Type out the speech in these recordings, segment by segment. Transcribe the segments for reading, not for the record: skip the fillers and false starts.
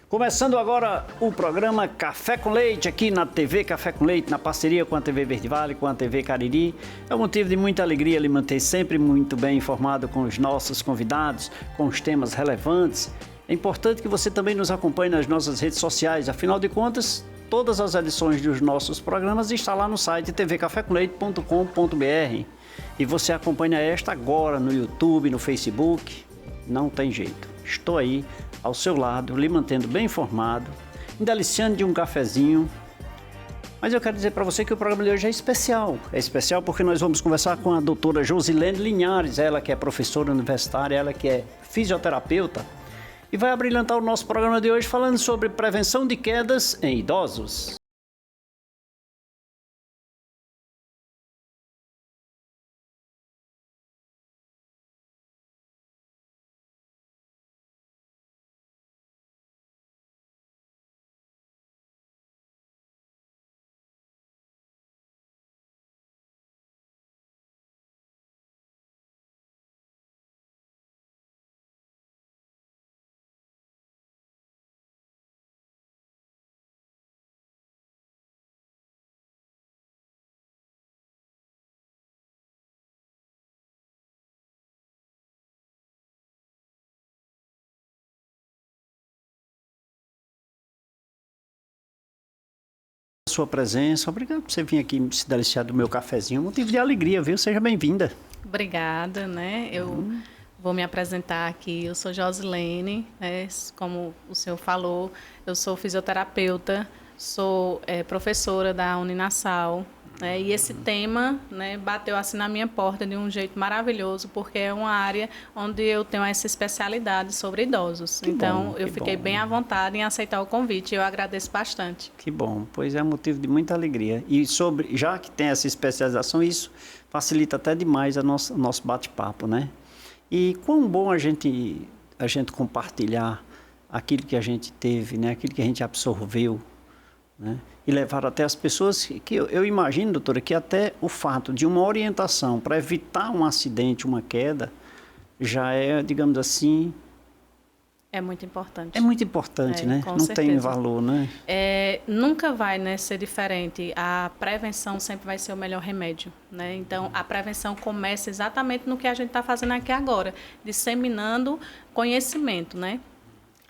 Começando agora o programa Café com Leite, aqui na TV Café com Leite, na parceria com a TV Verde Vale, com a TV Cariri. É um motivo de muita alegria lhe manter sempre muito bem informado com os nossos convidados, com os temas relevantes. É importante que você também nos acompanhe nas nossas redes sociais, afinal de contas, todas as edições dos nossos programas estão lá no site tvcafecomleite.com.br. E você acompanha esta agora no YouTube, no Facebook, não tem jeito. Estou aí ao seu lado, lhe mantendo bem informado, ainda aliciando de um cafezinho. Mas eu quero dizer para você que o programa de hoje é especial. É especial porque nós vamos conversar com a doutora Josilene Linhares, ela que é professora universitária, ela que é fisioterapeuta, e vai abrilhantar o nosso programa de hoje falando sobre prevenção de quedas em idosos. Sua presença, obrigado por você vir aqui se deliciar do meu cafezinho, motivo de alegria, viu? Seja bem-vinda. Obrigada, né? Eu vou me apresentar aqui, eu sou Josilene, né? Como o senhor falou, eu sou fisioterapeuta, sou professora da Uninasal, né? E esse tema, né, bateu assim na minha porta de um jeito maravilhoso, porque é uma área onde eu tenho essa especialidade sobre idosos. Então, eu fiquei bem à vontade em aceitar o convite e eu agradeço bastante. Que bom, pois é motivo de muita alegria. E já que tem essa especialização, isso facilita até demais o nosso bate-papo, né? E quão bom a gente compartilhar aquilo que a gente teve, né? Aquilo que a gente absorveu, né? E levar até as pessoas que eu imagino, doutora, que até o fato de uma orientação para evitar um acidente, uma queda, já é, digamos assim... É muito importante. É muito importante, né? Com Não certeza. tem valor, né? Nunca vai, né, ser diferente. A prevenção sempre vai ser o melhor remédio, né? Então, a prevenção começa exatamente no que a gente está fazendo aqui agora, disseminando conhecimento, né?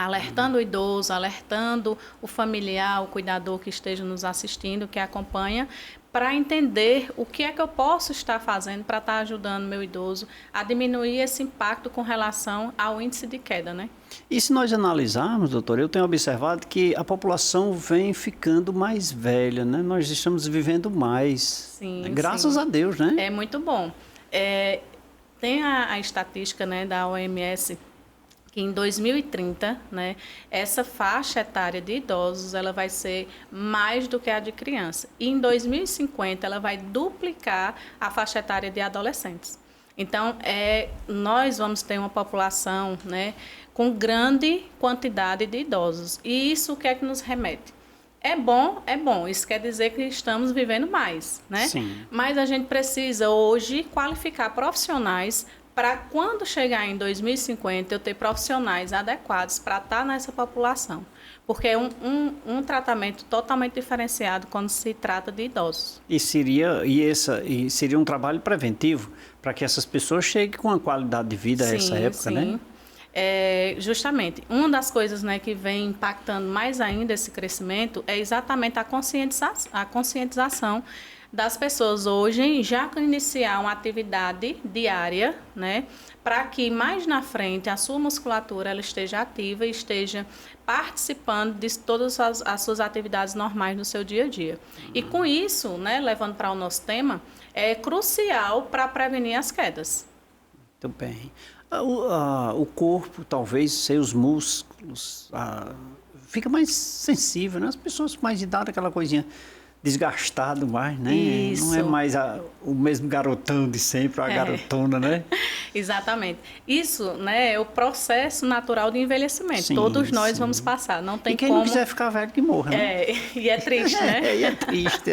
Alertando o idoso, alertando o familiar, o cuidador que esteja nos assistindo, que acompanha, para entender o que é que eu posso estar fazendo para estar ajudando meu idoso a diminuir esse impacto com relação ao índice de queda, né? E se nós analisarmos, doutor, eu tenho observado que a população vem ficando mais velha, né? Nós estamos vivendo mais. Sim, graças a Deus, né? É muito bom. Tem a estatística, né, da OMS, que em 2030, né, essa faixa etária de idosos ela vai ser mais do que a de criança. E em 2050 ela vai duplicar a faixa etária de adolescentes. Então, nós vamos ter uma população, né, com grande quantidade de idosos. E isso o que é que nos remete? É bom. Isso quer dizer que estamos vivendo mais, né? Sim. Mas a gente precisa hoje qualificar profissionais para quando chegar em 2050 eu ter profissionais adequados para estar nessa população. Porque é um tratamento totalmente diferenciado quando se trata de idosos. E seria um trabalho preventivo para que essas pessoas cheguem com uma qualidade de vida a essa época, né? Justamente, uma das coisas, né, que vem impactando mais ainda esse crescimento é exatamente a conscientização das pessoas hoje já iniciar uma atividade diária, né, para que mais na frente a sua musculatura ela esteja ativa e esteja participando de todas as suas atividades normais no seu dia a dia. E com isso, né, levando para o nosso tema, é crucial para prevenir as quedas. Muito bem. O corpo, talvez, seus músculos, fica mais sensível, né? As pessoas com mais idade, aquela coisinha desgastado mais, né? Isso. Não é mais o mesmo garotão de sempre, a garotona, né? Exatamente. Isso, né, é o processo natural de envelhecimento. Sim, Todos nós sim. vamos passar. Não tem quem como... não quiser ficar velho que morra, né? E é triste, né? E é triste.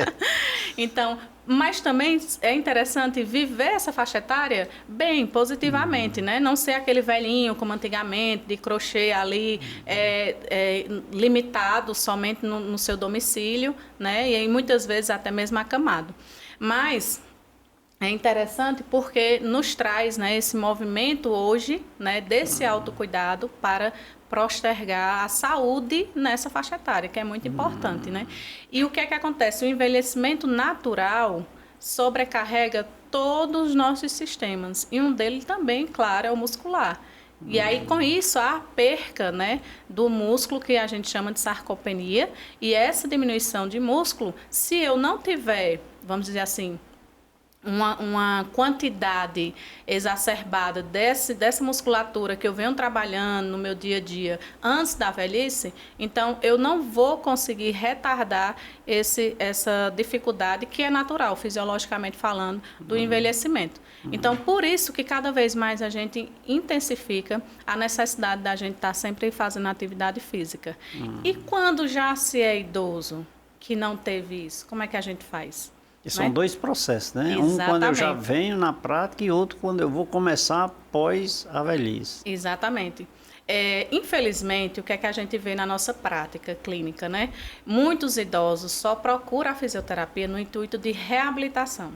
Então, Mas também é interessante viver essa faixa etária bem, positivamente, né? Não ser aquele velhinho como antigamente, de crochê ali, limitado somente no seu domicílio, né? E aí, muitas vezes até mesmo acamado. Mas é interessante porque nos traz, né, esse movimento hoje, né, desse autocuidado para postergar a saúde nessa faixa etária, que é muito importante, né? E o que é que acontece? O envelhecimento natural sobrecarrega todos os nossos sistemas, e um deles também, claro, é o muscular. E aí, com isso, há a perca, né, do músculo, que a gente chama de sarcopenia, e essa diminuição de músculo, se eu não tiver, vamos dizer assim, uma quantidade exacerbada dessa musculatura que eu venho trabalhando no meu dia a dia antes da velhice, então eu não vou conseguir retardar essa dificuldade que é natural, fisiologicamente falando, do envelhecimento. Então, por isso que cada vez mais a gente intensifica a necessidade da gente estar sempre fazendo atividade física. E quando já se é idoso, que não teve isso, como é que a gente faz? E são dois processos, né? Exatamente. Um quando eu já venho na prática e outro quando eu vou começar após a velhice. Exatamente. Infelizmente, o que é que a gente vê na nossa prática clínica, né? Muitos idosos só procuram a fisioterapia no intuito de reabilitação.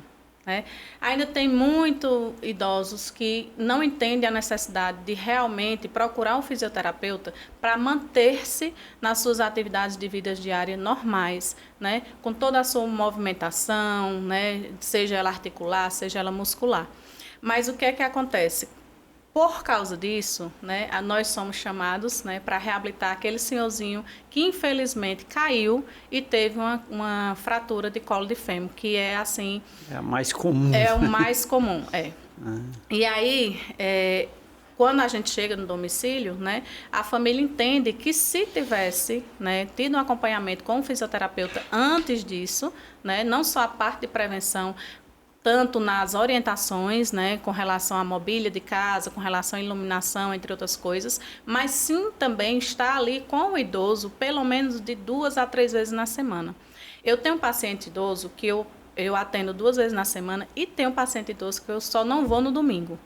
Né? Ainda tem muitos idosos que não entendem a necessidade de realmente procurar um fisioterapeuta para manter-se nas suas atividades de vida diária normais, né? Com toda a sua movimentação, né? Seja ela articular, seja ela muscular. Mas o que é que acontece? Por causa disso, né, nós somos chamados, né, para reabilitar aquele senhorzinho que infelizmente caiu e teve uma fratura de colo de fêmur, que é assim... É a mais comum. É o mais comum, é. E aí, quando a gente chega no domicílio, né, a família entende que se tivesse, né, tido um acompanhamento com o fisioterapeuta antes disso, né, não só a parte de prevenção, tanto nas orientações, né, com relação à mobília de casa, com relação à iluminação, entre outras coisas, mas sim também estar ali com o idoso, pelo menos de 2 a 3 vezes na semana. Eu tenho um paciente idoso que eu atendo 2 vezes na semana e tenho um paciente idoso que eu só não vou no domingo.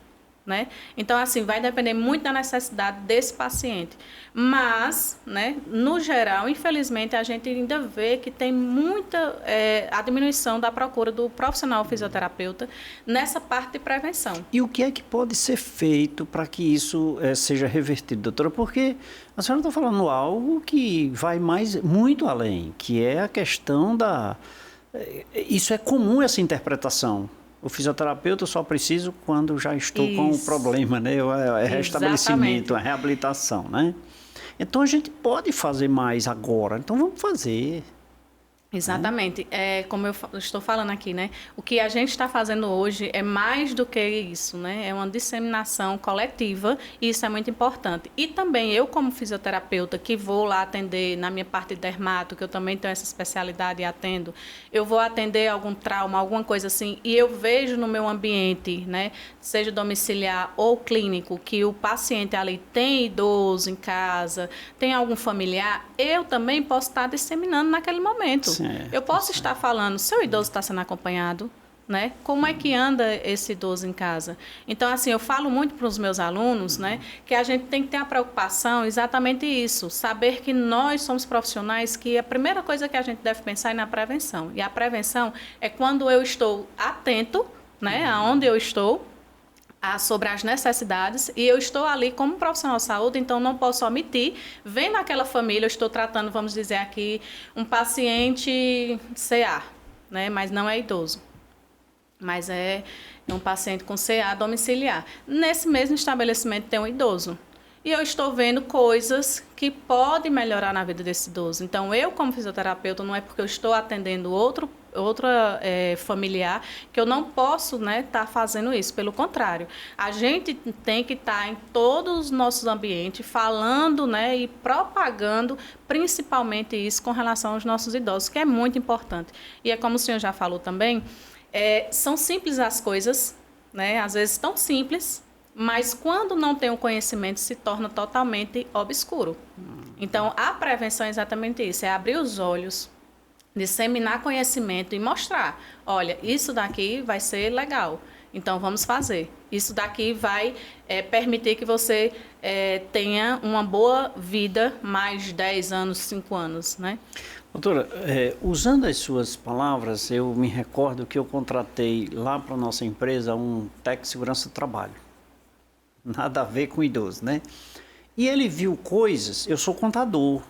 Né? Então, assim, vai depender muito da necessidade desse paciente. Mas, né, no geral, infelizmente, a gente ainda vê que tem muita a diminuição da procura do profissional fisioterapeuta nessa parte de prevenção. E o que é que pode ser feito para que isso seja revertido, doutora? Porque a senhora está falando algo que vai muito além, que é a questão da... Isso é comum, essa interpretação. O fisioterapeuta só preciso quando já estou com o problema, né? É restabelecimento, a reabilitação, né? Então a gente pode fazer mais agora, então vamos fazer. Exatamente. Como eu estou falando aqui, né? O que a gente está fazendo hoje é mais do que isso, né? É uma disseminação coletiva e isso é muito importante. E também eu, como fisioterapeuta, que vou lá atender na minha parte de dermato, que eu também tenho essa especialidade e atendo, eu vou atender algum trauma, alguma coisa assim, e eu vejo no meu ambiente, né? Seja domiciliar ou clínico, que o paciente ali tem idoso em casa, tem algum familiar, eu também posso estar disseminando naquele momento. Sim. Eu posso estar falando, seu idoso está sendo acompanhado, né? Como é que anda esse idoso em casa? Então, assim, eu falo muito para os meus alunos, né, que a gente tem que ter a preocupação exatamente isso, saber que nós somos profissionais, que a primeira coisa que a gente deve pensar é na prevenção. E a prevenção é quando eu estou atento, né, aonde eu estou, sobre as necessidades, e eu estou ali como profissional de saúde, então não posso omitir. Vem naquela família, eu estou tratando, vamos dizer aqui, um paciente CA, né, mas não é idoso, mas é um paciente com CA domiciliar. Nesse mesmo estabelecimento tem um idoso. E eu estou vendo coisas que podem melhorar na vida desse idoso. Então, eu, como fisioterapeuta, não é porque eu estou atendendo outra familiar que eu não posso, né, estar fazendo isso. Pelo contrário, a gente tem que estar em todos os nossos ambientes falando, né, e propagando principalmente isso com relação aos nossos idosos, que é muito importante. E é como o senhor já falou também, são simples as coisas, né, às vezes tão simples, mas quando não tem o conhecimento se torna totalmente obscuro. Então, a prevenção é exatamente isso, é abrir os olhos, disseminar conhecimento e mostrar, olha, isso daqui vai ser legal, então vamos fazer. Isso daqui vai permitir que você tenha uma boa vida, mais 10 anos, 5 anos, né? Doutora, usando as suas palavras, eu me recordo que eu contratei lá para a nossa empresa um técnico de segurança do trabalho. Nada a ver com idoso, né? E ele viu coisas, eu sou contador,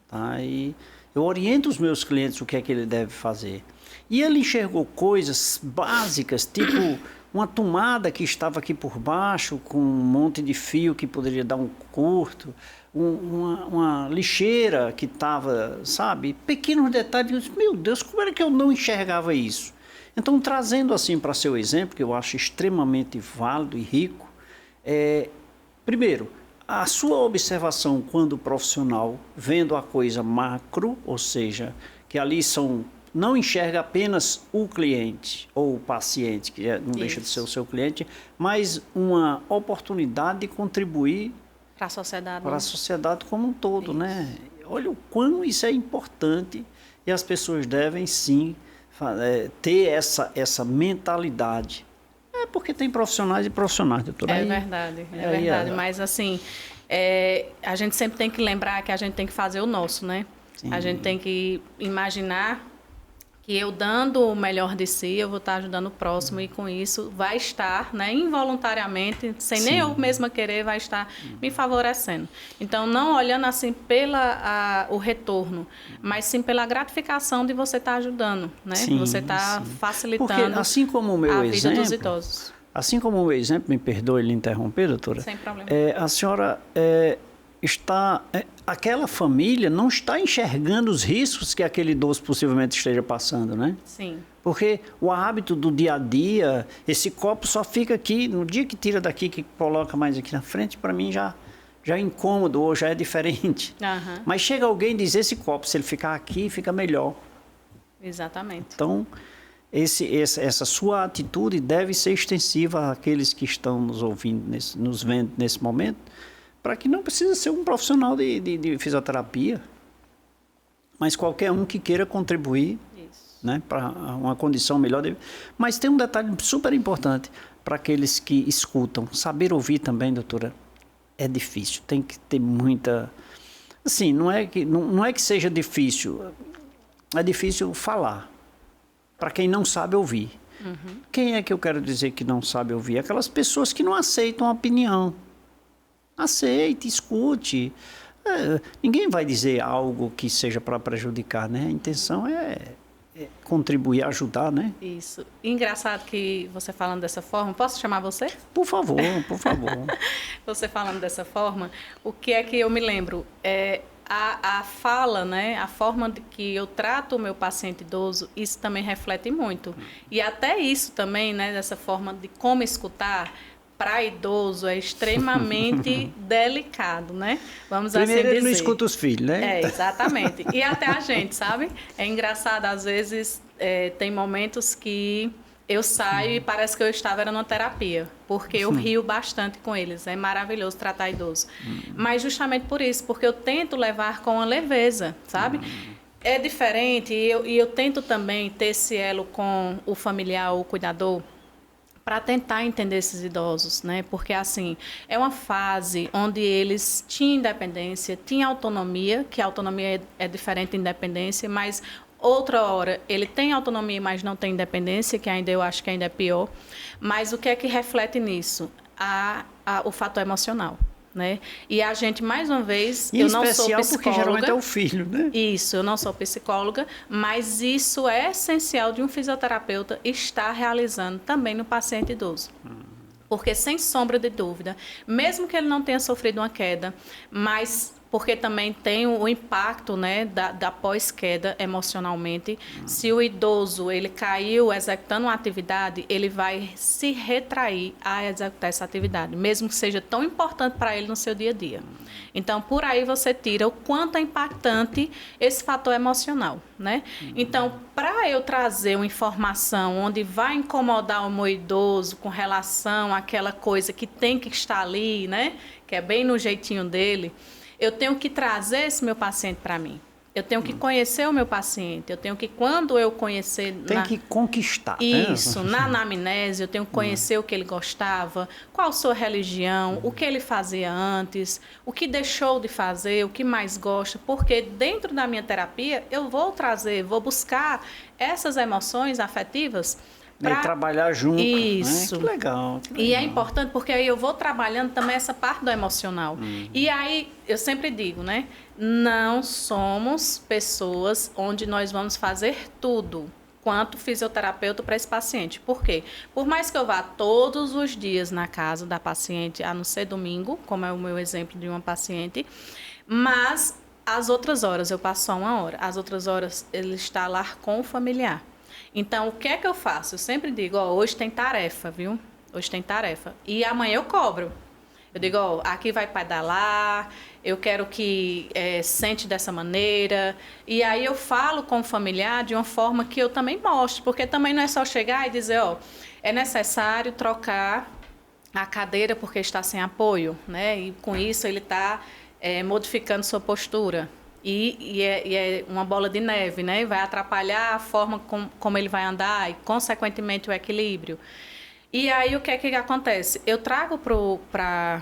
tá? E eu oriento os meus clientes o que é que ele deve fazer. E ele enxergou coisas básicas, tipo uma tomada que estava aqui por baixo, com um monte de fio que poderia dar um curto, uma lixeira que estava, sabe? Pequenos detalhes. Eu disse, meu Deus, como era que eu não enxergava isso? Então, trazendo assim para seu exemplo, que eu acho extremamente válido e rico, primeiro, a sua observação quando profissional, vendo a coisa macro, ou seja, que ali não enxerga apenas o cliente ou o paciente, que não deixa de ser o seu cliente, mas uma oportunidade de contribuir para a sociedade como um todo, né? Olha o quão isso é importante e as pessoas devem sim ter essa mentalidade. Porque tem profissionais e profissionais, doutora. É verdade, verdade. Mas assim, a gente sempre tem que lembrar que a gente tem que fazer o nosso, né? Sim. A gente tem que imaginar que eu dando o melhor de si, eu vou estar ajudando o próximo e com isso vai estar, né, involuntariamente, sem nem eu mesma querer, vai estar me favorecendo. Então, não olhando assim o retorno, mas sim pela gratificação de você estar ajudando, né? Sim, você está facilitando porque, assim como o meu a vida exemplo, dos idosos. Assim como o meu exemplo, me perdoe lhe interromper, doutora. Sem problema. A senhora aquela família não está enxergando os riscos que aquele idoso possivelmente esteja passando, né? Sim. Porque o hábito do dia a dia, esse copo só fica aqui, no dia que tira daqui, que coloca mais aqui na frente, para mim já é incômodo ou já é diferente. Uhum. Mas chega alguém e diz, esse copo, se ele ficar aqui, fica melhor. Exatamente. Então, essa sua atitude deve ser extensiva àqueles que estão nos ouvindo, nos vendo nesse momento, para que não precisa ser um profissional de fisioterapia, mas qualquer um que queira contribuir, né, para uma condição melhor. Mas tem um detalhe super importante para aqueles que escutam. Saber ouvir também, doutora, é difícil. Tem que ter muita... Assim, não é que seja difícil. É difícil falar para quem não sabe ouvir. Uhum. Quem é que eu quero dizer que não sabe ouvir? Aquelas pessoas que não aceitam a opinião. Aceite, escute. Ninguém vai dizer algo que seja para prejudicar, né? A intenção é contribuir, ajudar, né? Isso. Engraçado que você falando dessa forma, posso chamar você? Por favor, por favor. Você falando dessa forma, o que é que eu me lembro? A fala, né? A forma de que eu trato o meu paciente idoso, isso também reflete muito. E até isso também, né? Dessa forma de como escutar, para idoso é extremamente delicado, né? Vamos Primeiro assim dizer. Ele não escuta os filhos, né? Exatamente. E até a gente, sabe? É engraçado, às vezes, tem momentos que eu saio e parece que eu estava numa terapia, porque eu rio bastante com eles. É maravilhoso tratar idoso. Mas justamente por isso, porque eu tento levar com a leveza, sabe? É diferente e eu tento também ter esse elo com o familiar ou o cuidador, para tentar entender esses idosos, né? Porque, assim, é uma fase onde eles tinham independência, tinham autonomia, que a autonomia é diferente da independência, mas outra hora ele tem autonomia, mas não tem independência, que ainda eu acho que ainda é pior. Mas o que é que reflete nisso? O fator emocional. Né? E a gente, mais uma vez, eu não sou psicóloga. Porque geralmente é o filho, né? Isso, eu não sou psicóloga, mas isso é essencial de um fisioterapeuta estar realizando também no paciente idoso. Porque, sem sombra de dúvida, mesmo que ele não tenha sofrido uma queda, mas porque também tem o impacto, né, da pós-queda emocionalmente. Se o idoso ele caiu executando uma atividade, ele vai se retrair a executar essa atividade, mesmo que seja tão importante para ele no seu dia a dia. Então, por aí você tira o quanto é impactante esse fator emocional, né? Então, para eu trazer uma informação onde vai incomodar o meu idoso com relação àquela coisa que tem que estar ali, né, que é bem no jeitinho dele, eu tenho que trazer esse meu paciente para mim. Eu tenho que conhecer o meu paciente. Eu tenho que, quando eu conhecer... Tem que conquistar. Isso. Né? Na anamnese, eu tenho que conhecer o que ele gostava, qual a sua religião, o que ele fazia antes, o que deixou de fazer, o que mais gosta. Porque dentro da minha terapia, eu vou trazer, vou buscar essas emoções afetivas E trabalhar junto. Isso. Né? Que legal. E é importante porque aí eu vou trabalhando também essa parte do emocional. E aí, eu sempre digo, né? Não somos pessoas onde nós vamos fazer tudo quanto fisioterapeuta para esse paciente. Por quê? Por mais que eu vá todos os dias na casa da paciente, a não ser domingo, como é o meu exemplo de uma paciente, mas as outras horas, eu passo só 1 hora, as outras horas ele está lá com o familiar. Então, o que é que eu faço? Eu sempre digo, ó, hoje tem tarefa, viu? Hoje tem tarefa. E amanhã eu cobro. Eu digo, ó, aqui vai pedalar, eu quero que sente dessa maneira. E aí eu falo com o familiar de uma forma que eu também mostro, porque também não é só chegar e dizer, ó, é necessário trocar a cadeira porque está sem apoio, né? E com isso ele está modificando sua postura. E é uma bola de neve, né? Vai atrapalhar a forma como ele vai andar e, consequentemente, o equilíbrio. E aí, o que é que acontece? Eu trago para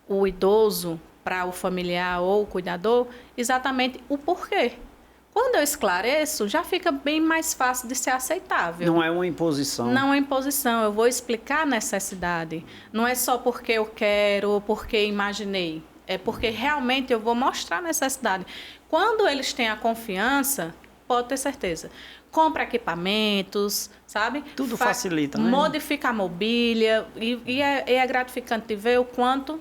o idoso, para o familiar ou o cuidador, exatamente o porquê. Quando eu esclareço, já fica bem mais fácil de ser aceitável. Não é uma imposição. Não é imposição. Eu vou explicar a necessidade. Não é só porque eu quero ou porque imaginei. É porque realmente eu vou mostrar a necessidade. Quando eles têm a confiança, pode ter certeza. Compra equipamentos, sabe? Tudo facilita, né? Modifica a mobília. E é gratificante de ver o quanto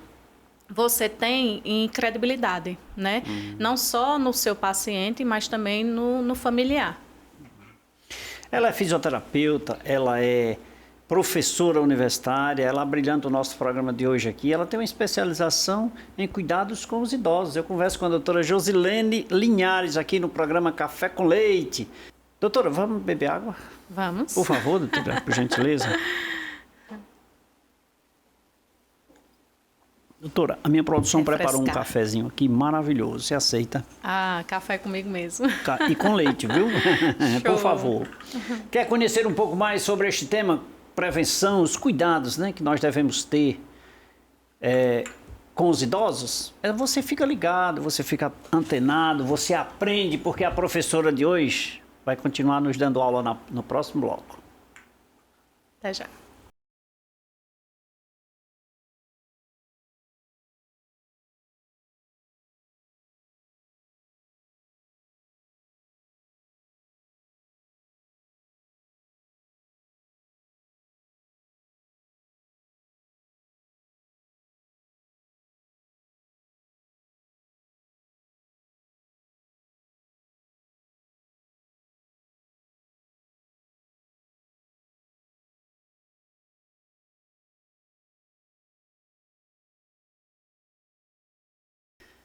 você tem em credibilidade, né? Não só no seu paciente, mas também no familiar. Ela é fisioterapeuta, ela é professora universitária, ela brilhando o nosso programa de hoje aqui, ela tem uma especialização em cuidados com os idosos. Eu converso com a doutora Josilene Linhares aqui no programa Café com Leite. Doutora, vamos beber água? Vamos. Por favor, doutora, por gentileza. Doutora, a minha produção preparou um cafezinho aqui maravilhoso. Você aceita? Ah, café comigo mesmo. E com leite, viu? Por favor. Quer conhecer um pouco mais sobre este tema? Prevenção, os cuidados, né, que nós devemos ter com os idosos? Você fica ligado, você fica antenado, você aprende, porque a professora de hoje vai continuar nos dando aula no próximo bloco. Até já.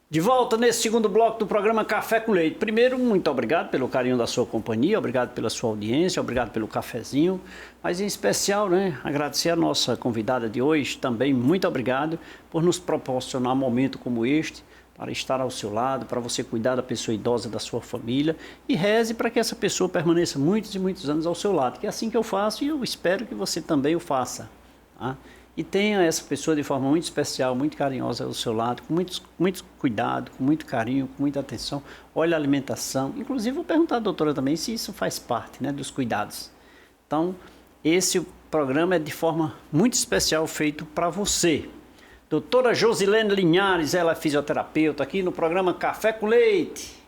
De volta nesse segundo bloco do programa Café com Leite. Primeiro, muito obrigado pelo carinho da sua companhia, obrigado pela sua audiência, obrigado pelo cafezinho, mas em especial, né, agradecer a nossa convidada de hoje também, muito obrigado por nos proporcionar um momento como este, para estar ao seu lado, para você cuidar da pessoa idosa da sua família e reze para que essa pessoa permaneça muitos e muitos anos ao seu lado, que é assim que eu faço e eu espero que você também o faça, tá? E tenha essa pessoa de forma muito especial, muito carinhosa ao seu lado, com muito cuidado, com muito carinho, com muita atenção. Olha a alimentação. Inclusive, vou perguntar à doutora também se isso faz parte, né, dos cuidados. Então, esse programa é de forma muito especial feito para você. Doutora Josilene Linhares, ela é fisioterapeuta aqui no programa Café com Leite.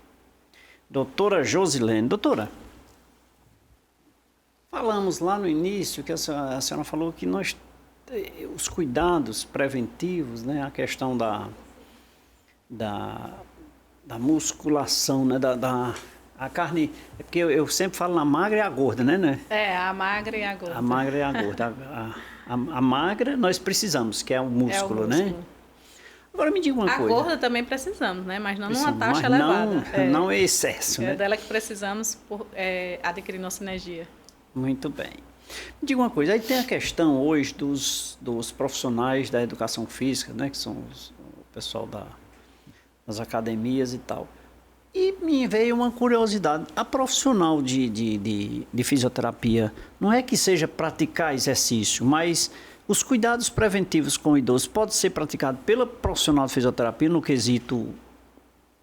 Doutora Josilene. Doutora, falamos lá no início que a senhora falou que os cuidados preventivos, né, a questão da musculação, né, a carne, é porque eu sempre falo na magra e a gorda, né? A magra e a gorda. A magra e a gorda. A magra nós precisamos, que é o músculo, né? Agora me diga uma coisa. A gorda também precisamos, né? Mas não numa taxa elevada. Não é excesso, né? É dela que precisamos adquirir nossa energia. Muito bem. Me diga uma coisa, aí tem a questão hoje dos profissionais da educação física, né, que são o pessoal das academias e tal. E me veio uma curiosidade. A profissional de fisioterapia não é que seja praticar exercício, mas os cuidados preventivos com o idoso podem ser praticados pela profissional de fisioterapia no quesito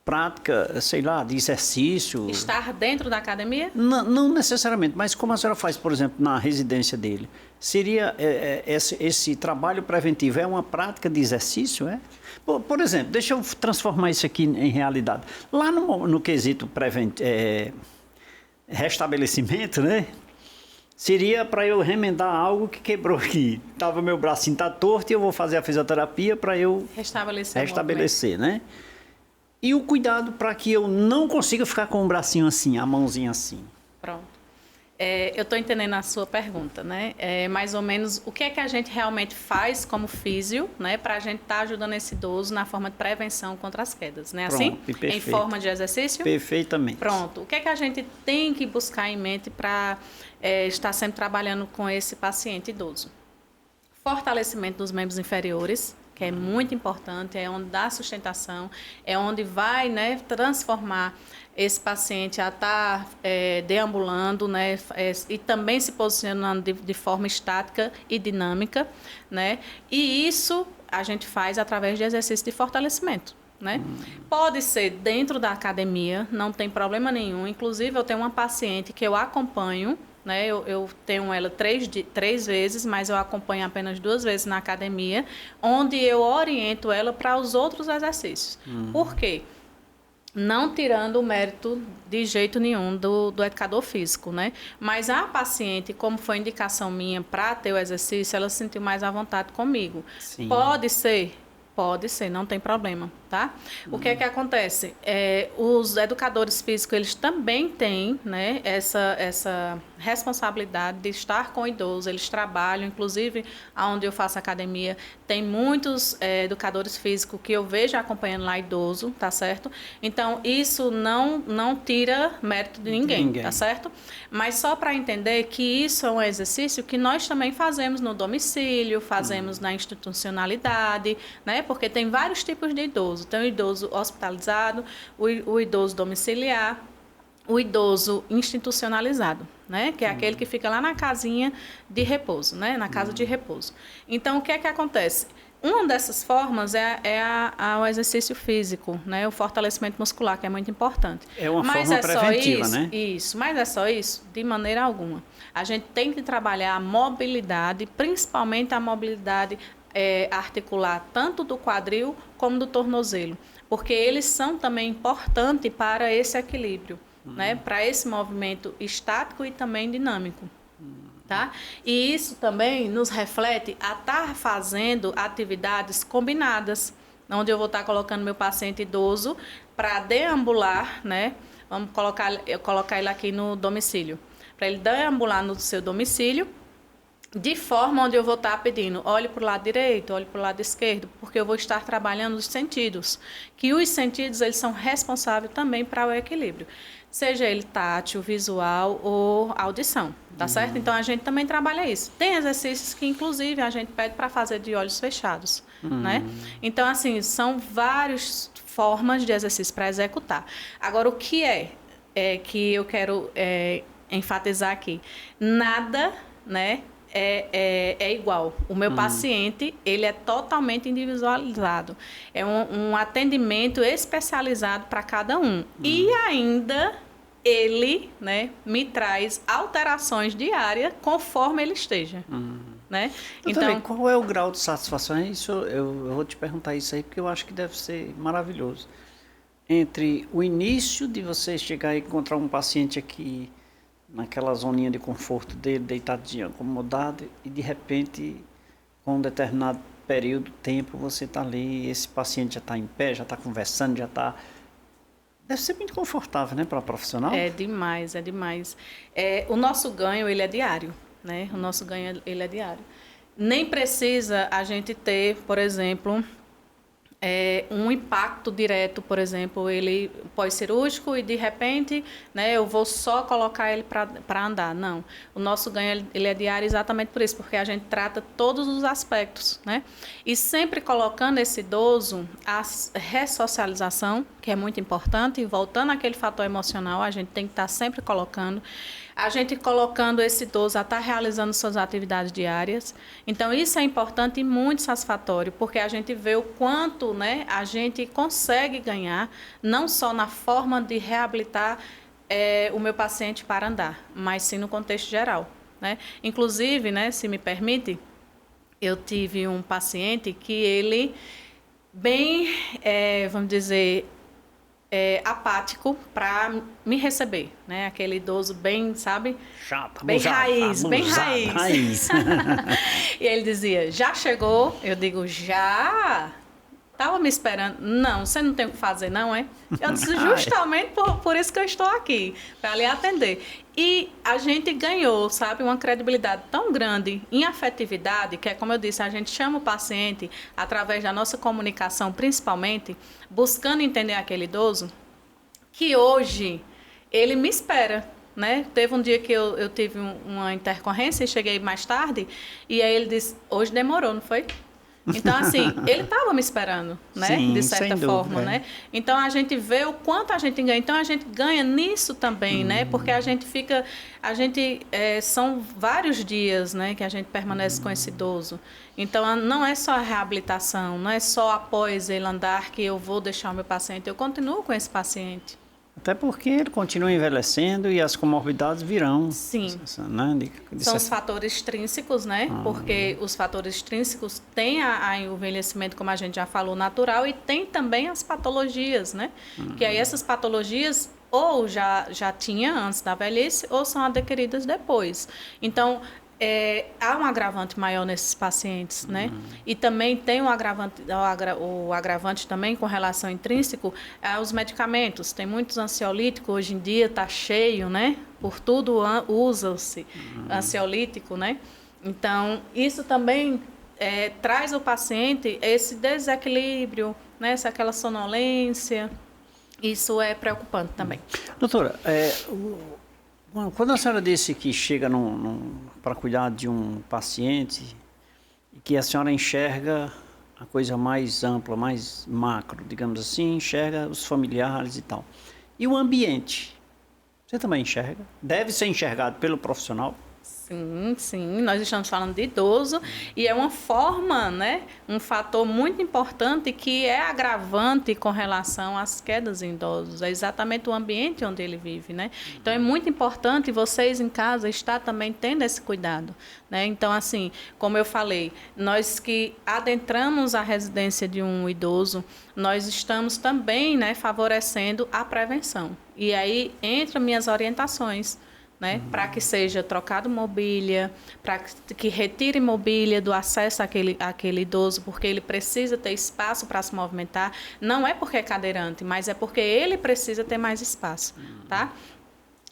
prática, sei lá, de exercício. Estar dentro da academia? Não necessariamente, mas como a senhora faz, por exemplo, na residência dele, seria esse trabalho preventivo é uma prática de exercício, é? Por exemplo, deixa eu transformar isso aqui em realidade. Lá no quesito restabelecimento, né? Seria para eu remendar algo que quebrou aqui. Meu bracinho tá torto e eu vou fazer a fisioterapia para eu restabelecer, né? E o cuidado para que eu não consiga ficar com o bracinho assim, a mãozinha assim. Pronto. Eu estou entendendo a sua pergunta, né? Mais ou menos o que é que a gente realmente faz como físio, né? Para a gente estar ajudando esse idoso na forma de prevenção contra as quedas, né? Pronto, assim? perfeito. Em forma de exercício? Perfeitamente. Pronto. O que é que a gente tem que buscar em mente para estar sempre trabalhando com esse paciente idoso? Fortalecimento dos membros inferiores, que é muito importante, é onde dá sustentação, é onde vai, né, transformar esse paciente a estar deambulando, né, e também se posicionando de forma estática e dinâmica, né, e isso a gente faz através de exercício de fortalecimento. Né? Pode ser dentro da academia, não tem problema nenhum. Inclusive, eu tenho uma paciente que eu acompanho, né? Eu tenho ela três vezes, mas eu acompanho apenas 2 vezes na academia, onde eu oriento ela para os outros exercícios. Por quê? Não tirando o mérito de jeito nenhum do educador físico, né? Mas a paciente, como foi indicação minha para ter o exercício, ela se sentiu mais à vontade comigo. Sim. Pode ser, não tem problema, tá? O que é que acontece? Os educadores físicos, eles também têm, né, essa responsabilidade de estar com o idoso. Eles trabalham, inclusive, onde eu faço academia, tem muitos educadores físicos que eu vejo acompanhando lá idoso, tá certo? Então, isso não tira mérito de ninguém, tá certo? Mas só para entender que isso é um exercício que nós também fazemos no domicílio, fazemos na institucionalidade, né? Porque tem vários tipos de idoso. Tem o idoso hospitalizado, o idoso domiciliar, o idoso institucionalizado, né? Que é aquele que fica lá na casinha de repouso, né? Na casa de repouso. Então, o que é que acontece? Uma dessas formas o exercício físico, né? O fortalecimento muscular, que é muito importante. É uma forma preventiva, né? Isso, mas é só isso? De maneira alguma. A gente tem que trabalhar a mobilidade, principalmente a mobilidade articular, tanto do quadril como do tornozelo, porque eles são também importantes para esse equilíbrio, né? Para esse movimento estático e também dinâmico. Tá? E isso também nos reflete a estar fazendo atividades combinadas, onde eu vou estar colocando meu paciente idoso para deambular, né? Vamos colocar ele aqui no domicílio, para ele deambular no seu domicílio, de forma onde eu vou estar pedindo, olhe para o lado direito, olhe para o lado esquerdo, porque eu vou estar trabalhando os sentidos, que os sentidos eles são responsáveis também para o equilíbrio, seja ele tátil, visual ou audição, tá certo? Então, a gente também trabalha isso. Tem exercícios que, inclusive, a gente pede para fazer de olhos fechados, né? Então, assim, são várias formas de exercício para executar. Agora, o que que eu quero enfatizar aqui? Nada, né? É igual. O meu paciente, ele é totalmente individualizado. É um atendimento especializado para cada um. E ainda ele, né, me traz alterações diárias conforme ele esteja. Né? Então, qual é o grau de satisfação? Isso, eu vou te perguntar isso aí, porque eu acho que deve ser maravilhoso. Entre o início de você chegar e encontrar um paciente aqui naquela zoninha de conforto dele, deitadinho, acomodado, e de repente, com um determinado período, tempo, você está ali, esse paciente já está em pé, já está conversando, já está... Deve ser muito confortável, né, para o profissional? É demais, é demais. O nosso ganho, ele é diário, né? O nosso ganho, ele é diário. Nem precisa a gente ter, por exemplo, um impacto direto, por exemplo, ele pós-cirúrgico e de repente, né, eu vou só colocar ele para andar. Não, o nosso ganho ele é diário exatamente por isso, porque a gente trata todos os aspectos, né? E sempre colocando esse idoso a ressocialização, que é muito importante, e voltando àquele fator emocional, a gente tem que estar sempre colocando. A gente colocando esse idoso a estar realizando suas atividades diárias. Então, isso é importante e muito satisfatório, porque a gente vê o quanto, né, a gente consegue ganhar, não só na forma de reabilitar o meu paciente para andar, mas sim no contexto geral, né? Inclusive, né, se me permite, eu tive um paciente que ele, bem, vamos dizer, apático para me receber, né? Aquele idoso bem, sabe? Chato, bem abusado, raiz, abusado, bem raiz. E ele dizia, já chegou? Eu digo, já. Estava me esperando. Não, você não tem o que fazer, não é? Eu disse, justamente por isso que eu estou aqui, para lhe atender. E a gente ganhou, sabe, uma credibilidade tão grande em afetividade, que é como eu disse, a gente chama o paciente através da nossa comunicação, principalmente, buscando entender aquele idoso, que hoje ele me espera. Né? Teve um dia que eu tive uma intercorrência e cheguei mais tarde, e aí ele disse, hoje demorou, não foi? Então, assim, ele estava me esperando, né? Sim, de certa forma, né? Então, a gente vê o quanto a gente ganha. Então, a gente ganha nisso também, né? Porque a gente fica... são vários dias, né? Que a gente permanece com esse idoso. Então, não é só a reabilitação, não é só após ele andar que eu vou deixar o meu paciente. Eu continuo com esse paciente. Até porque ele continua envelhecendo e as comorbidades virão. Sim. Né? São os fatores extrínsecos, né? Porque os fatores extrínsecos têm o envelhecimento, como a gente já falou, natural, e tem também as patologias, né? Que aí essas patologias ou já tinha antes da velhice ou são adquiridas depois. Então, há um agravante maior nesses pacientes, né? E também tem um agravante, o agravante também com relação intrínseco aos medicamentos. Tem muitos ansiolíticos, hoje em dia está cheio, né? Por tudo usa-se ansiolítico, né? Então, isso também traz ao paciente esse desequilíbrio, né? Aquela sonolência. Isso é preocupante também. Doutora, quando a senhora disse que chega para cuidar de um paciente, que a senhora enxerga a coisa mais ampla, mais macro, digamos assim, enxerga os familiares e tal. E o ambiente? Você também enxerga? Deve ser enxergado pelo profissional? Sim. Nós estamos falando de idoso e é uma forma, né? Um fator muito importante que é agravante com relação às quedas em idosos. É exatamente o ambiente onde ele vive, né? Então, é muito importante vocês em casa estar também tendo esse cuidado, né? Então, assim, como eu falei, nós que adentramos a residência de um idoso, nós estamos também, né, favorecendo a prevenção. E aí, entram minhas orientações, né? Para que seja trocado mobília, para que retire mobília do acesso àquele idoso, porque ele precisa ter espaço para se movimentar. Não é porque é cadeirante, mas é porque ele precisa ter mais espaço, tá?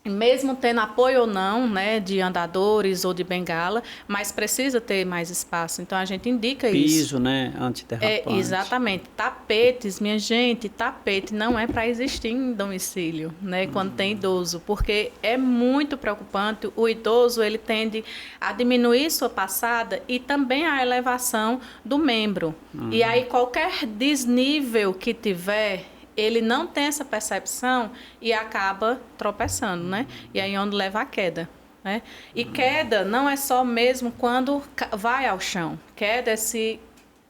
Mesmo tendo apoio ou não, né, de andadores ou de bengala, mas precisa ter mais espaço. Então, a gente indica isso. Piso, né, antiderrapante. Exatamente. Tapetes, minha gente, tapete não é para existir em domicílio, né, quando tem idoso, porque é muito preocupante. O idoso, ele tende a diminuir sua passada e também a elevação do membro. E aí, qualquer desnível que tiver, ele não tem essa percepção e acaba tropeçando, né? E aí onde leva a queda, né? E queda não é só mesmo quando vai ao chão. Queda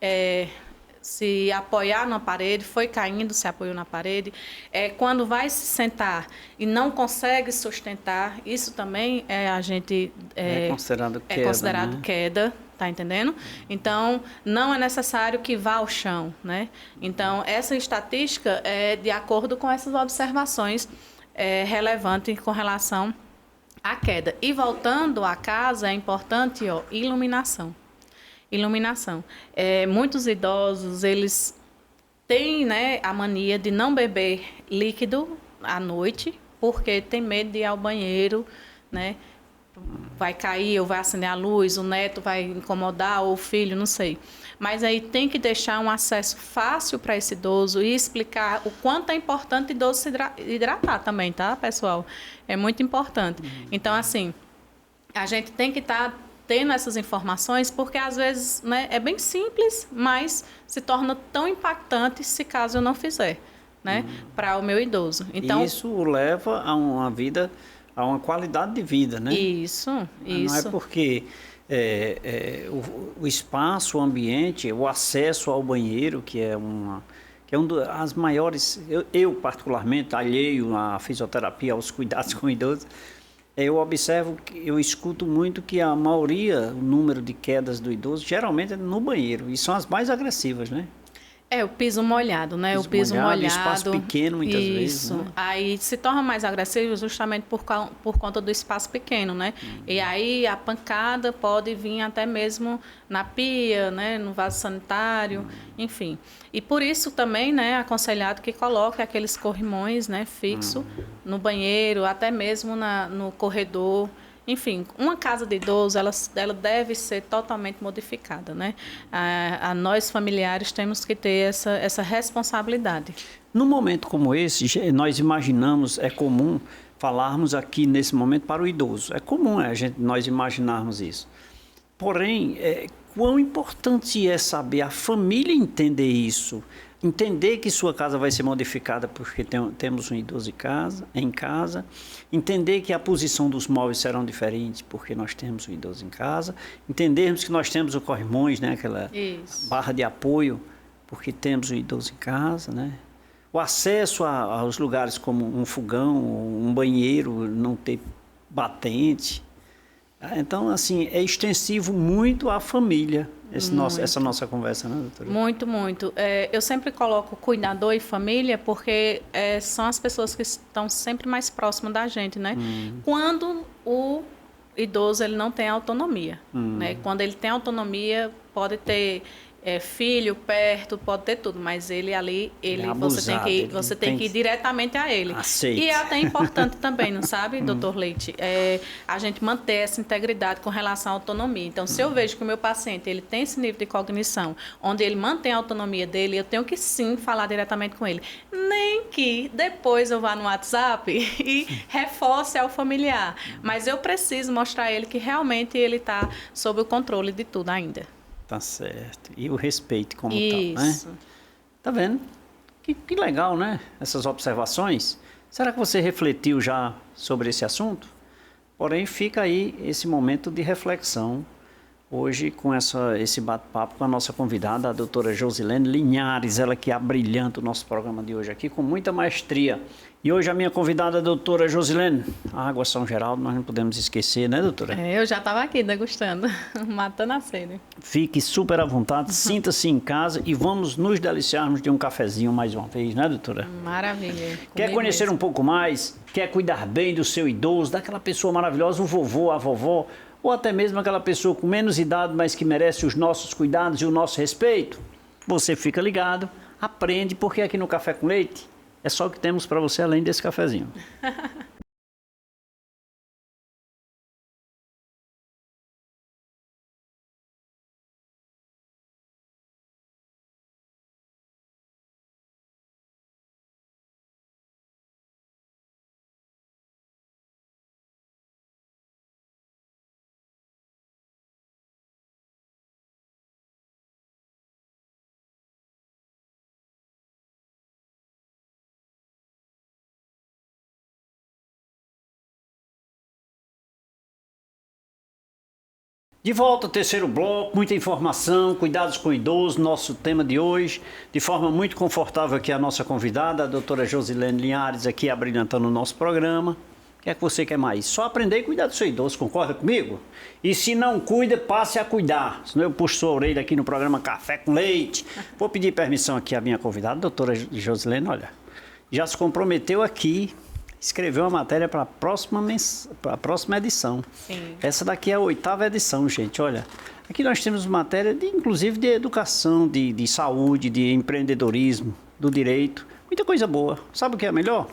é se apoiar na parede, foi caindo, se apoiou na parede. Quando vai se sentar e não consegue sustentar, isso também é considerado queda. É considerado, né? Queda. Tá entendendo? Então, não é necessário que vá ao chão, né? Então, essa estatística é de acordo com essas observações relevantes com relação à queda. E voltando à casa, é importante, iluminação. Iluminação. Muitos idosos, eles têm, né, a mania de não beber líquido à noite, porque tem medo de ir ao banheiro, né? vai cair ou vai acender a luz, o neto vai incomodar ou o filho, não sei. Mas aí tem que deixar um acesso fácil para esse idoso e explicar o quanto é importante o idoso se hidratar também, tá, pessoal? É muito importante. Então, assim, a gente tem que estar tendo essas informações porque, às vezes, né, é bem simples, mas se torna tão impactante se caso eu não fizer, né, para o meu idoso. Então, isso o leva a uma vida, a uma qualidade de vida, né? Isso. Não é porque o espaço, o ambiente, o acesso ao banheiro, que é um das maiores... Eu, particularmente, alheio à fisioterapia, aos cuidados com idosos, eu observo, eu escuto muito que a maioria, o número de quedas do idoso, geralmente é no banheiro, e são as mais agressivas, né? O piso molhado, né? O piso molhado. Espaço pequeno, muitas vezes. Isso. Né? Aí se torna mais agressivo justamente por conta do espaço pequeno, né? E aí a pancada pode vir até mesmo na pia, né? No vaso sanitário, enfim. E por isso também, né? Aconselhado que coloque aqueles corrimões, né? Fixo no banheiro, até mesmo no corredor. Enfim, uma casa de idoso, ela deve ser totalmente modificada, né? Nós, familiares, temos que ter essa responsabilidade. Num momento como esse, nós imaginamos, é comum falarmos aqui nesse momento para o idoso. É comum nós imaginarmos isso. Porém, quão importante é saber a família entender isso, entender que sua casa vai ser modificada porque temos um idoso em casa, entender que a posição dos móveis serão diferentes porque nós temos um idoso em casa, entendermos que nós temos o corrimões, né, aquela barra de apoio, porque temos um idoso em casa, né? O acesso aos lugares como um fogão, um banheiro, não ter batente. Então, assim, é extensivo muito à família, essa nossa conversa, né, doutora? Muito, muito. Eu sempre coloco cuidador e família porque são as pessoas que estão sempre mais próximas da gente, né? Quando o idoso ele não tem autonomia, né? Quando ele tem autonomia, pode ter filho perto, pode ter tudo, mas ele ali, você tem que ir diretamente a ele. Aceite. E é até importante também, não sabe, doutor Leite? A gente manter essa integridade com relação à autonomia. Então, se eu vejo que o meu paciente ele tem esse nível de cognição, onde ele mantém a autonomia dele, eu tenho que sim falar diretamente com ele. Nem que depois eu vá no WhatsApp e reforce ao familiar. Mas eu preciso mostrar a ele que realmente ele está sob o controle de tudo ainda. Tá certo. E o respeito como Isso. tal, né? Tá vendo? Que legal, né? Essas observações. Será que você refletiu já sobre esse assunto? Porém, fica aí esse momento de reflexão hoje com esse bate-papo com a nossa convidada, a doutora Josilene Linhares, ela que abrilhanta o nosso programa de hoje aqui com muita maestria. E hoje a minha convidada é a doutora Josilene. A Água São Geraldo, nós não podemos esquecer, né, doutora? Eu já estava aqui degustando, matando a sede. Fique super à vontade, sinta-se em casa e vamos nos deliciarmos de um cafezinho mais uma vez, né, doutora? Maravilha. Quer conhecer um pouco mais? Quer cuidar bem do seu idoso, daquela pessoa maravilhosa, o vovô, a vovó, ou até mesmo aquela pessoa com menos idade, mas que merece os nossos cuidados e o nosso respeito? Você fica ligado, aprende, porque aqui no Café com Leite é só o que temos para você além desse cafezinho. De volta ao terceiro bloco, muita informação, cuidados com o idoso, nosso tema de hoje, de forma muito confortável aqui a nossa convidada, a doutora Josilene Linhares, aqui abrilhantando o nosso programa. O que é que você quer mais? Só aprender e cuidar do seu idoso, concorda comigo? E se não cuida, passe a cuidar, senão eu puxo sua orelha aqui no programa Café com Leite. Vou pedir permissão aqui à minha convidada, a doutora Josilene, olha, já se comprometeu aqui, escreveu uma matéria para a próxima edição. Sim. Essa daqui é a 8ª edição, gente. Olha, aqui nós temos matéria, inclusive, de educação, de saúde, de empreendedorismo, do direito. Muita coisa boa. Sabe o que é melhor?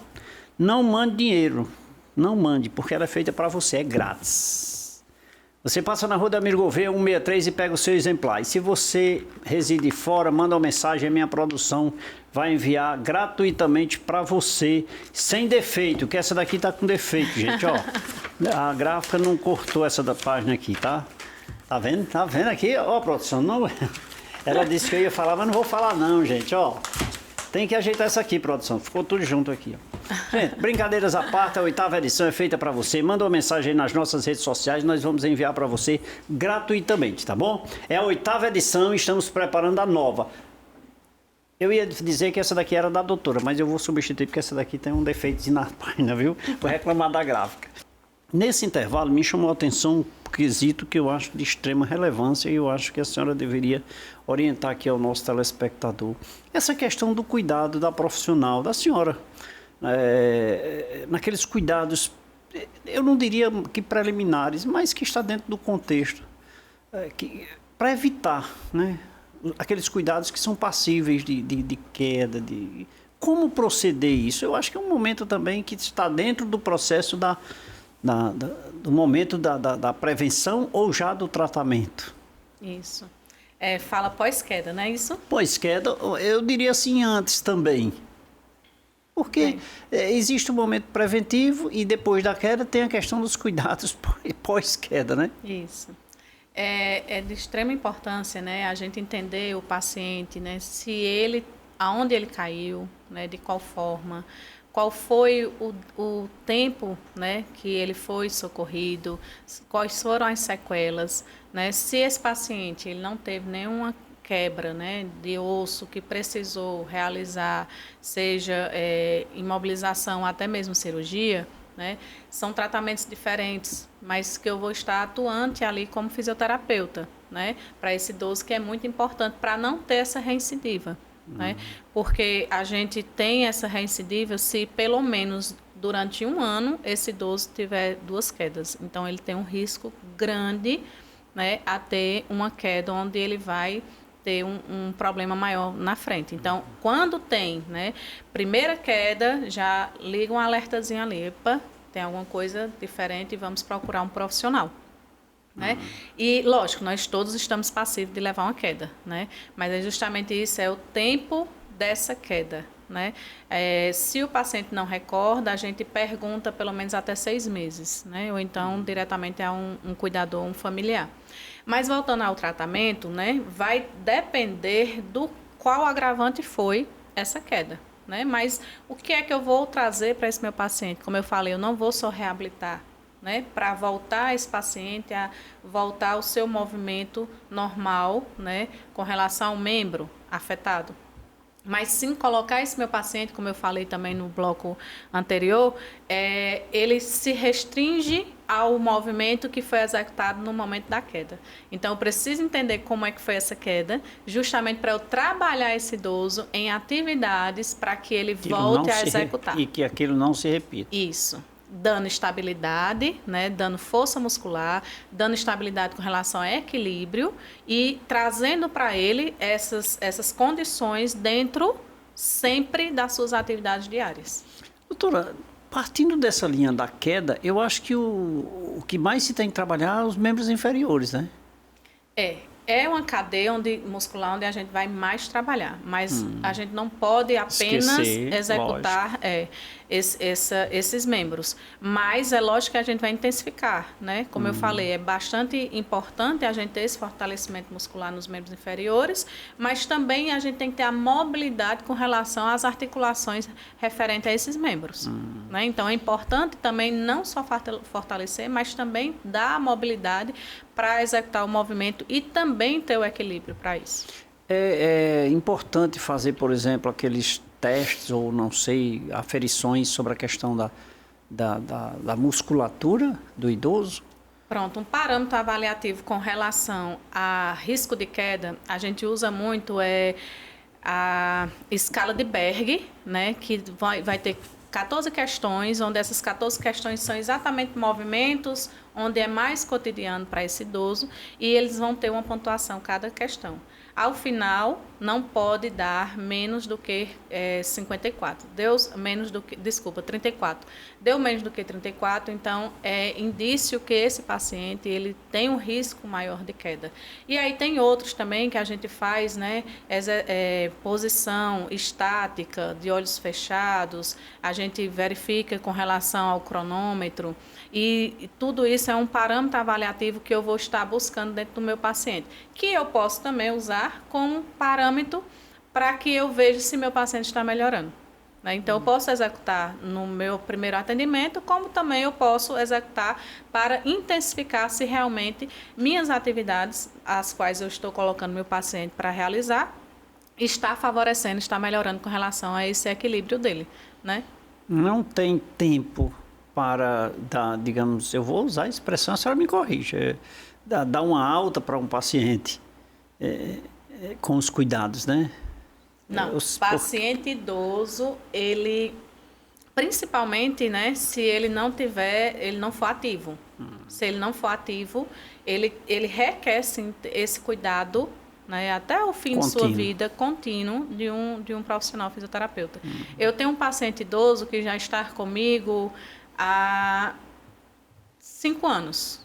Não mande dinheiro. não mande, porque ela é feita para você, é grátis. Você passa na rua da Amílcar Gouveia 163 e pega o seu exemplar. E se você reside fora, manda uma mensagem, a minha produção vai enviar gratuitamente para você, sem defeito, que essa daqui tá com defeito, gente, ó. A gráfica não cortou essa da página aqui, tá? Tá vendo? Tá vendo aqui? Ó, produção, não... Ela disse que eu ia falar, mas não vou falar não, gente, ó. Tem que ajeitar essa aqui, produção. Ficou tudo junto aqui, ó. Gente, brincadeiras à parte, a 8ª edição é feita para você. Manda uma mensagem aí nas nossas redes sociais, nós vamos enviar para você gratuitamente, tá bom? É a 8ª edição e estamos preparando a nova. Eu ia dizer que essa daqui era da doutora, mas eu vou substituir porque essa daqui tem um defeitozinho na página, viu? Vou reclamar da gráfica. Nesse intervalo, me chamou a atenção um quesito que eu acho de extrema relevância e eu acho que a senhora deveria orientar aqui ao nosso telespectador. Essa questão do cuidado da profissional, da senhora, naqueles cuidados, eu não diria que preliminares, mas que está dentro do contexto, para evitar, né, aqueles cuidados que são passíveis de queda, de como proceder isso. Eu acho que é um momento também que está dentro do processo do momento da prevenção ou já do tratamento. Isso. Fala pós-queda, não é isso? Pós-queda, eu diria assim antes também. Porque existe um momento preventivo e depois da queda tem a questão dos cuidados pós-queda, né? Isso. É de extrema importância, né, a gente entender o paciente, né, se ele, aonde ele caiu, né, de qual forma, qual foi o tempo, né, que ele foi socorrido, quais foram as sequelas, né, se esse paciente ele não teve nenhuma quebra, né, de osso que precisou realizar, seja imobilização, até mesmo cirurgia, né, são tratamentos diferentes, mas que eu vou estar atuante ali como fisioterapeuta, né, para esse idoso, que é muito importante para não ter essa recidiva. Né? Porque a gente tem essa recidiva se pelo menos durante um ano esse idoso tiver 2 quedas. Então ele tem um risco grande, né, a ter uma queda onde ele vai ter um problema maior na frente. Então, quando tem, né, primeira queda, já liga um alertazinho ali, epa, tem alguma coisa diferente e vamos procurar um profissional. Né? E, lógico, nós todos estamos passivos de levar uma queda, né? Mas é justamente isso, é o tempo dessa queda, né? Se o paciente não recorda, a gente pergunta pelo menos até 6 meses, né? Ou então diretamente a um cuidador, um familiar. Mas voltando ao tratamento, né? Vai depender do qual agravante foi essa queda, né? Mas o que é que eu vou trazer para esse meu paciente? Como eu falei, eu não vou só reabilitar, né, para voltar esse paciente a voltar ao seu movimento normal, né, com relação ao membro afetado. Mas sim colocar esse meu paciente, como eu falei também no bloco anterior, ele se restringe ao movimento que foi executado no momento da queda. Então, eu preciso entender como é que foi essa queda, justamente para eu trabalhar esse idoso em atividades para que ele volte a executar. E que aquilo não se repita. Isso. Dando estabilidade, né, dando força muscular, dando estabilidade com relação a equilíbrio e trazendo para ele essas condições dentro sempre das suas atividades diárias. Doutora, partindo dessa linha da queda, eu acho que o que mais se tem que trabalhar é os membros inferiores, né? É uma cadeia muscular onde a gente vai mais trabalhar, mas a gente não pode apenas executar esses membros. Mas é lógico que a gente vai intensificar, né? Como eu falei, é bastante importante a gente ter esse fortalecimento muscular nos membros inferiores, mas também a gente tem que ter a mobilidade com relação às articulações referentes a esses membros. Né? Então é importante também não só fortalecer, mas também dar a mobilidade para executar o movimento e também ter o equilíbrio para isso. É importante fazer, por exemplo, aqueles testes ou, não sei, aferições sobre a questão da musculatura do idoso? Pronto, um parâmetro avaliativo com relação a risco de queda, a gente usa muito a escala de Berg, né, que vai ter 14 questões, onde essas 14 questões são exatamente movimentos, onde é mais cotidiano para esse idoso, e eles vão ter uma pontuação cada questão. Ao final, não pode dar menos do que 54. Desculpa, 34. Deu menos do que 34, então é indício que esse paciente ele tem um risco maior de queda. E aí tem outros também que a gente faz, né? Posição estática, de olhos fechados, a gente verifica com relação ao cronômetro. E tudo isso é um parâmetro avaliativo que eu vou estar buscando dentro do meu paciente, que eu posso também usar como parâmetro para que eu veja se meu paciente está melhorando. Né? Então, eu posso executar no meu primeiro atendimento, como também eu posso executar para intensificar se realmente minhas atividades, as quais eu estou colocando meu paciente para realizar, está favorecendo, está melhorando com relação a esse equilíbrio dele. Né? Não tem tempo para dar, digamos, eu vou usar a expressão, a senhora me corrija, dar uma alta para um paciente com os cuidados, né? Não, paciente idoso, ele, principalmente, né, se ele não for ativo. Se ele não for ativo, ele requer, sim, esse cuidado, né, até o fim de sua vida, contínuo, de um profissional fisioterapeuta. Eu tenho um paciente idoso que já está comigo há 5 anos.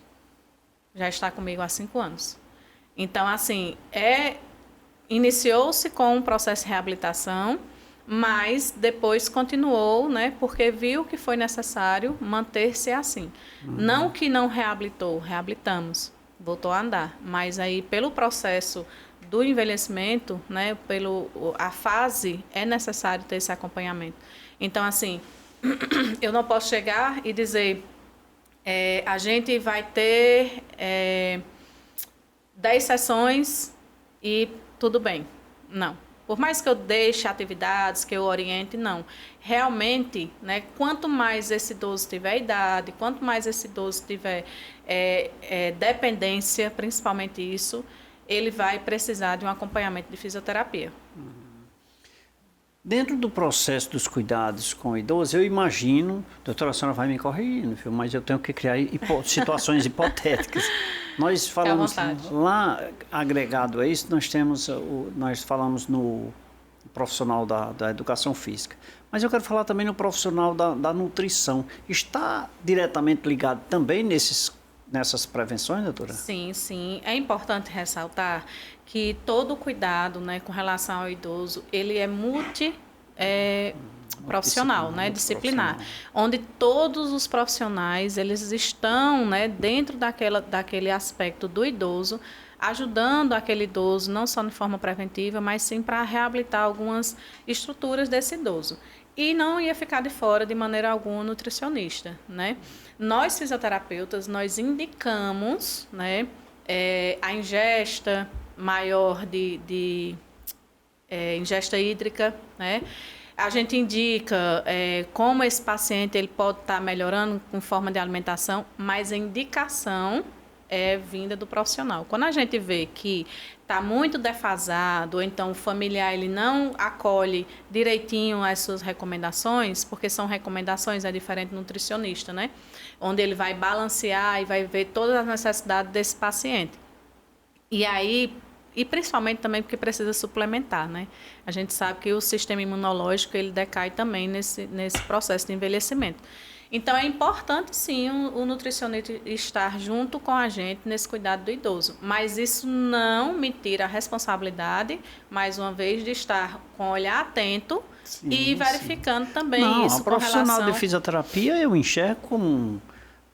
Já está comigo há 5 anos. Então, assim, iniciou-se com um processo de reabilitação, mas depois continuou, né, porque viu que foi necessário manter-se assim. Não que não reabilitou, reabilitamos, voltou a andar, mas aí pelo processo do envelhecimento, né, a fase, é necessário ter esse acompanhamento. Então, assim, eu não posso chegar e dizer, a gente vai ter 10 sessões e tudo bem. Não. Por mais que eu deixe atividades, que eu oriente, não. Realmente, né, quanto mais esse idoso tiver idade, quanto mais esse idoso tiver dependência, principalmente isso, ele vai precisar de um acompanhamento de fisioterapia. Dentro do processo dos cuidados com o idoso, eu imagino, doutora, a senhora vai me corrigindo, mas eu tenho que criar situações hipotéticas. Nós falamos lá, agregado a isso, nós falamos no profissional da educação física. Mas eu quero falar também no profissional da nutrição. Está diretamente ligado também nessas prevenções, doutora? Sim, sim. É importante ressaltar que todo cuidado, né, com relação ao idoso, ele é profissional, né, disciplinar, onde todos os profissionais eles estão, né, dentro daquele aspecto do idoso, ajudando aquele idoso não só de forma preventiva, mas sim para reabilitar algumas estruturas desse idoso. E não ia ficar de fora de maneira alguma o nutricionista, né? Nós fisioterapeutas nós indicamos, né, a ingesta maior de ingesta hídrica, né? A gente indica como esse paciente ele pode estar melhorando com forma de alimentação, mas a indicação é vinda do profissional. Quando a gente vê que está muito defasado, ou então o familiar ele não acolhe direitinho as suas recomendações, porque são recomendações, é diferente do nutricionista, né? Onde ele vai balancear e vai ver todas as necessidades desse paciente. E principalmente também porque precisa suplementar, né? A gente sabe que o sistema imunológico ele decai também nesse processo de envelhecimento. Então, é importante, sim, o nutricionista estar junto com a gente nesse cuidado do idoso. Mas isso não me tira a responsabilidade, mais uma vez, de estar com o olhar atento e verificando também isso com relação... O profissional de fisioterapia eu enxergo como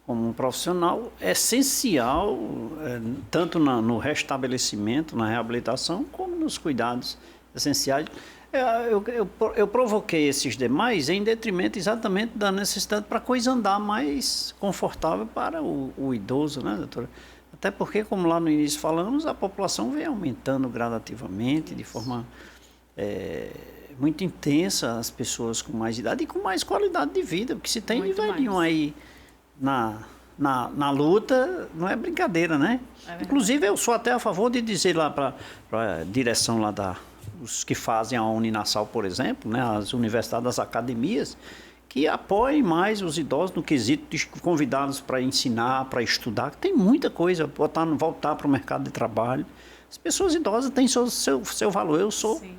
um profissional essencial, tanto no restabelecimento, na reabilitação, como nos cuidados essenciais. Eu provoquei esses demais em detrimento exatamente da necessidade para a coisa andar mais confortável para o idoso, né, doutora? Até porque, como lá no início falamos, a população vem aumentando gradativamente, de forma muito intensa, as pessoas com mais idade e com mais qualidade de vida, porque se tem de velhinho aí na luta, não é brincadeira, né? Inclusive, eu sou até a favor de dizer lá para a direção lá os que fazem a Uninasal, por exemplo, né, as universidades, as academias, que apoiem mais os idosos no quesito de convidá-los para ensinar, para estudar, que tem muita coisa, voltar para o mercado de trabalho, As pessoas idosas têm seu valor. Sim.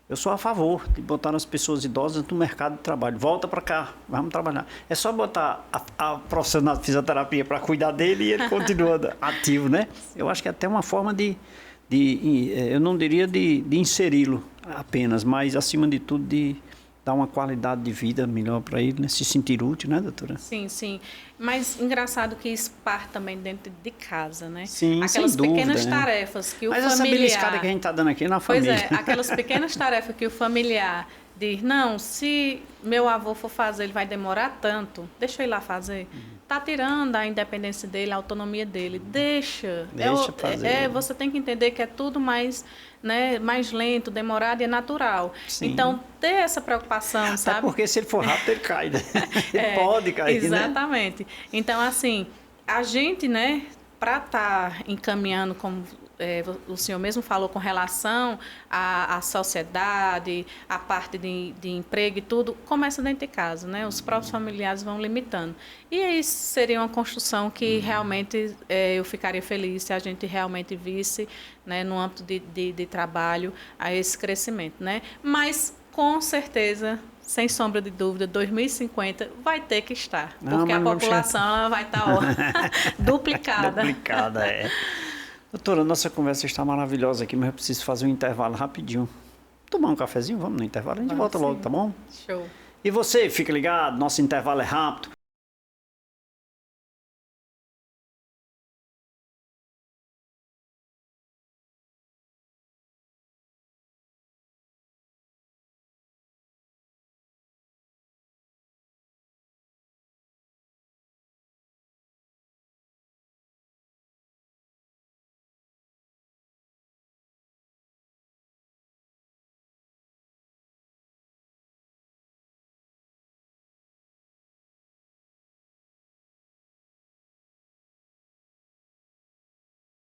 Eu sou a favor de botar as pessoas idosas no mercado de trabalho. Volta para cá, vamos trabalhar. É só botar a profissional de fisioterapia para cuidar dele e ele continua ativo, né? Eu acho que é até uma forma eu não diria de inseri-lo apenas, mas acima de tudo de dar uma qualidade de vida melhor para ele, né? Se sentir útil, né, doutora? Sim, sim. Mas engraçado que isso parte também dentro de casa, né? Sim, aquelas sem dúvida, pequenas né? tarefas que o Mas familiar... essa beliscada que a gente está dando aqui na família. Pois é, aquelas pequenas tarefas que o familiar diz, não, se meu avô for fazer, ele vai demorar tanto, deixa eu ir lá fazer. Tá tirando a independência dele, a autonomia dele. Deixa fazer. Você tem que entender que é tudo mais, né, mais lento, demorado e é natural. Sim. Então, ter essa preocupação, sabe? Até porque se ele for rápido, ele cai, né? Ele pode cair, exatamente. Né? Então, assim, a gente, né, para estar encaminhando, como o senhor mesmo falou, com relação à sociedade, à parte de emprego e tudo, começa dentro de casa, né? Os próprios familiares vão limitando. E isso seria uma construção que realmente eu ficaria feliz se a gente realmente visse, né, no âmbito de trabalho, a esse crescimento, né? Mas, com certeza, sem sombra de dúvida, 2050 vai ter que estar, porque a população ela vai estar duplicada. Duplicada, é. Doutora, nossa conversa está maravilhosa aqui, mas eu preciso fazer um intervalo rapidinho. Tomar um cafezinho? Vamos no intervalo? A gente volta logo, tá bom? Show. E você, fica ligado, nosso intervalo é rápido.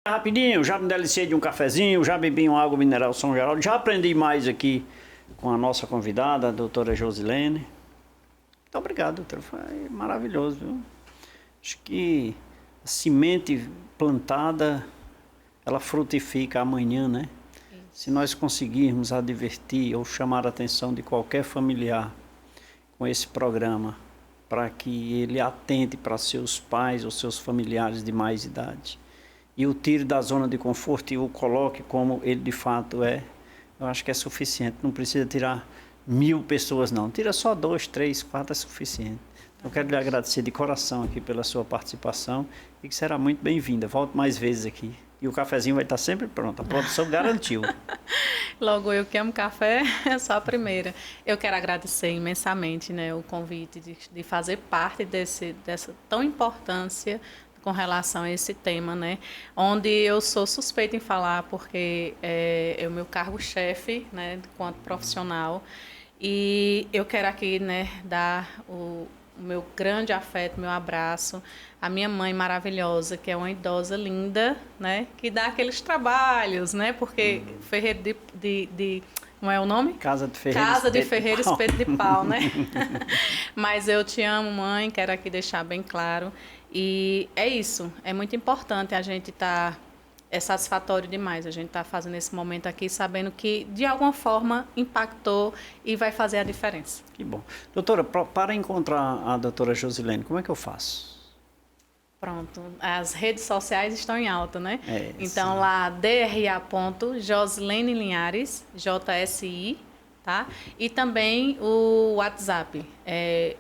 Rapidinho, já me deliciei de um cafezinho, já bebi uma água mineral São Geraldo, já aprendi mais aqui com a nossa convidada, a doutora Josilene. Muito obrigado, doutora, foi maravilhoso, viu? Acho que a semente plantada, ela frutifica amanhã, né? Se nós conseguirmos advertir ou chamar a atenção de qualquer familiar com esse programa, para que ele atente para seus pais ou seus familiares de mais idade, e o tire da zona de conforto e o coloque como ele de fato é, eu acho que é suficiente. Não precisa tirar 1000 pessoas, não. Tira só 2, 3, 4, é suficiente. Eu quero lhe agradecer de coração aqui pela sua participação e que será muito bem-vinda. Volte mais vezes aqui. E o cafezinho vai estar sempre pronto. A produção garantiu. Logo eu que amo café, é só a primeira. Eu quero agradecer imensamente, né, o convite de fazer parte dessa tão importância com relação a esse tema, né? Onde eu sou suspeita em falar, porque é o meu cargo-chefe, né, enquanto profissional. E eu quero aqui, né, dar o meu grande afeto, meu abraço à minha mãe maravilhosa, que é uma idosa linda, né, que dá aqueles trabalhos, né, porque Ferreiro de como é o nome? Casa de Ferreiro. Casa de Ferreiro Espeto de Pau, né? Mas eu te amo, mãe, quero aqui deixar bem claro. E é isso, é muito importante a gente estar... É satisfatório demais a gente estar fazendo esse momento aqui, sabendo que, de alguma forma, impactou e vai fazer a diferença. Que bom. Doutora, para encontrar a doutora Josilene, como é que eu faço? Pronto, as redes sociais estão em alta, né? Então, sim. lá, dra.josilene Linhares, JSI, tá? E também o WhatsApp,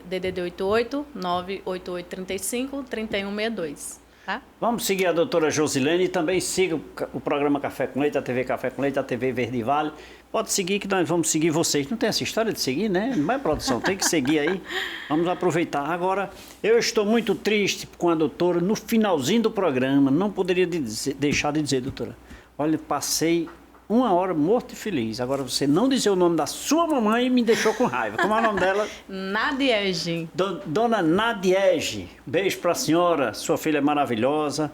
DDD 88 98835 3162. Tá? Vamos seguir a doutora Josilene e também siga o programa Café com Leite, a TV Café com Leite, a TV Verde Vale. Pode seguir que nós vamos seguir vocês. Não tem essa história de seguir, né? Não é produção, tem que seguir aí. Vamos aproveitar. Agora, eu estou muito triste com a doutora no finalzinho do programa. Não poderia deixar de dizer, doutora. Olha, passei 1 hora morto e feliz. Agora, você não dizer o nome da sua mamãe me deixou com raiva. Como é o nome dela? Nadiege. Dona Nadiege. Beijo para a senhora. Sua filha é maravilhosa.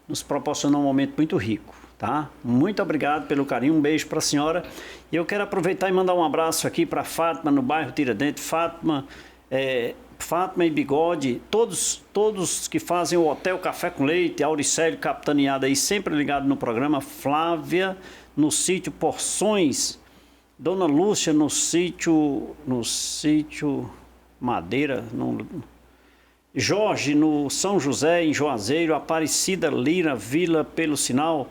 Nos proporcionou um momento muito rico, tá? Muito obrigado pelo carinho. Um beijo para a senhora. E eu quero aproveitar e mandar um abraço aqui para Fátima, no bairro Tiradentes. Fátima, Fátima e Bigode, todos que fazem o Hotel Café com Leite, Auricélio capitaneado aí, sempre ligado no programa, Flávia no sítio Porções, Dona Lúcia no sítio Madeira, Jorge no São José, em Juazeiro, Aparecida Lira, Vila pelo Sinal,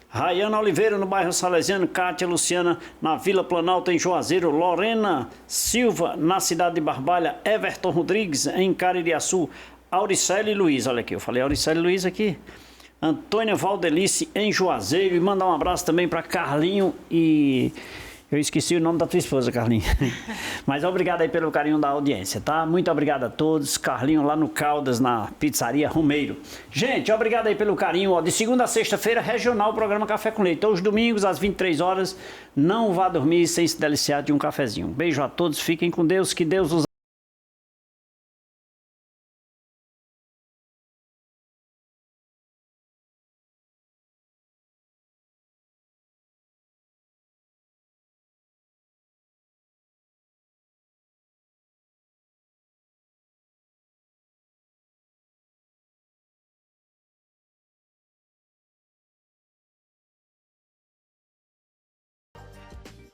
Rayana Oliveira no bairro Salesiano, Cátia Luciana na Vila Planalto em Juazeiro, Lorena Silva na cidade de Barbalha, Everton Rodrigues em Caririaçu, Auricélio e Luiz, olha aqui, eu falei Auricélio e Luiz aqui, Antônia Valdelice em Juazeiro, e mandar um abraço também para Carlinho e... Eu esqueci o nome da tua esposa, Carlinho. Mas obrigado aí pelo carinho da audiência, tá? Muito obrigado a todos. Carlinho lá no Caldas, na Pizzaria Romeiro. Gente, obrigado aí pelo carinho. Ó, de segunda a sexta-feira, regional, programa Café com Leite. Todos os domingos, às 23 horas. Não vá dormir sem se deliciar de um cafezinho. Beijo a todos. Fiquem com Deus. Que Deus os